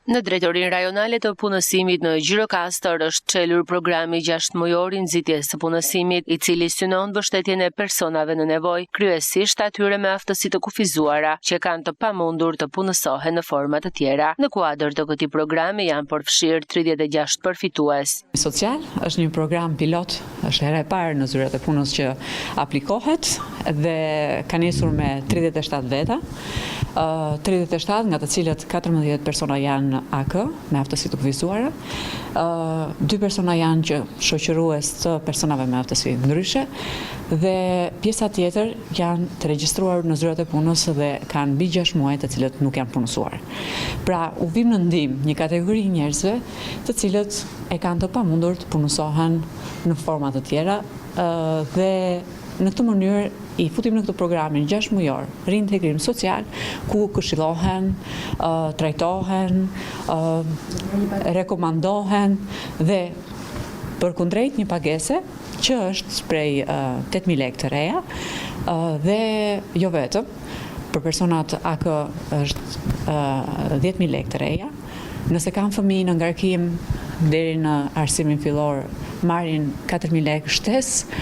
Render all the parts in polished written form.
Në Drejtorinë Rajonale të Punësimit në Gjirokastër është çelur programi 6 mujor i nxitjes së punësimit, i cili synon mbështetjen e personave në nevojë, kryesisht atyre me aftësi të kufizuara, që kanë të pamundur të punësohen në forma të tjera. Në kuadër të këtij programi janë përfshirë 36 përfitues. Social është një program pilot, është hera e parë në zyrat e punës që aplikohet dhe ka nisur me 37 veta. 37 nga të cilët 14 persona janë AK me aftësi të kufizuara, 2 persona janë që shoqërues të personave me aftësi ndryshe dhe pjesa tjetër janë të regjistruar në zyrat e punës dhe kanë mbi 6 muaj të cilët nuk janë punësuar. Pra, u vim në ndihmë një kategori njerëzve të cilët e kanë të pamundur të punësohen në forma të tjera dhe në këtë mënyrë i futim në këtë programin 6 mujor rintegrim social, ku këshillohen, trajtohen, rekomandohen dhe përkundrejt një pagese që është prej 8.000 lekë të reja dhe jo vetëm, për personat AK është 10.000 lekë të reja. Nëse kanë fëmijë në ngarkim deri në arsimin fillor marrin 4.000 lekë shtesë,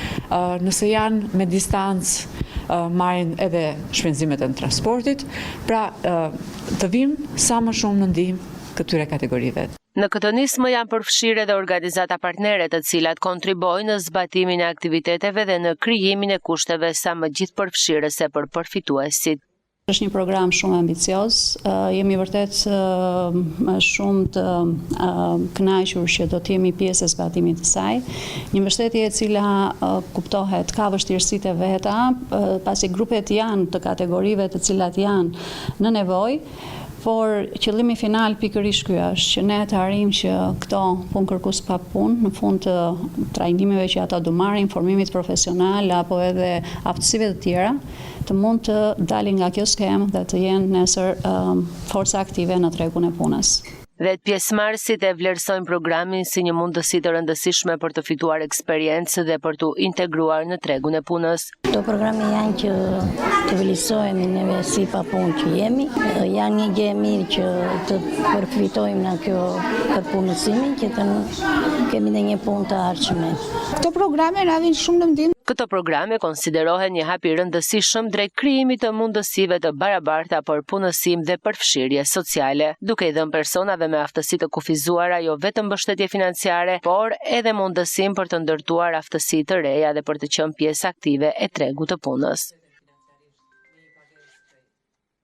nëse janë me distancë marrin edhe shpenzimet e transportit, pra të vim sa më shumë në ndihmë këtyre kategorive. Në këtë nismë janë përfshirë edhe organizata partnere të cilat kontribojnë në zbatimin e aktiviteteve dhe në krijimin e kushteve sa më gjithëpërfshirëse për përfituesit. Është një program shumë ambicioz, jemi vërtet shumë të kënaqur që do të jemi pjesë e zbatimit të saj. Një mbështetje e cila kuptohet ka vështirësitë e veta, pasi grupet janë të kategorive të cilat janë në nevojë. Por qëllimi final pikërisht ky është që ne të arrijmë që këto punëkërkues pa punë në fund të trajnimeve që ata do marrin, formimit profesional apo edhe aftësive të tjera, të mund të dalin nga kjo skemë dhe të jenë nesër forca aktive në tregun e punës. Dhe pjesëmarrësit e vlerësojnë programin si një mundësi të rëndësishme për të fituar eksperiencë dhe për të integruar në tregun e punës. Këto programe janë që të vlerësojmë neve si papunë që jemi, janë një gjë e mirë që të përfitojmë nga kjo përpunësimi, që të kemi në një punë të ardhshme. Këto programe na vijnë shumë në ndihmë. Këto programe konsiderohen një hap i rëndësishëm drejt krijimit të mundësive të barabarta për punësim dhe përfshirje sociale, duke i dhënë personave me aftësi të kufizuara jo vetëm mbështetje financiare, por edhe mundësim për të ndërtuar aftësi të reja dhe për të qenë pjesë aktive e tregut të punës.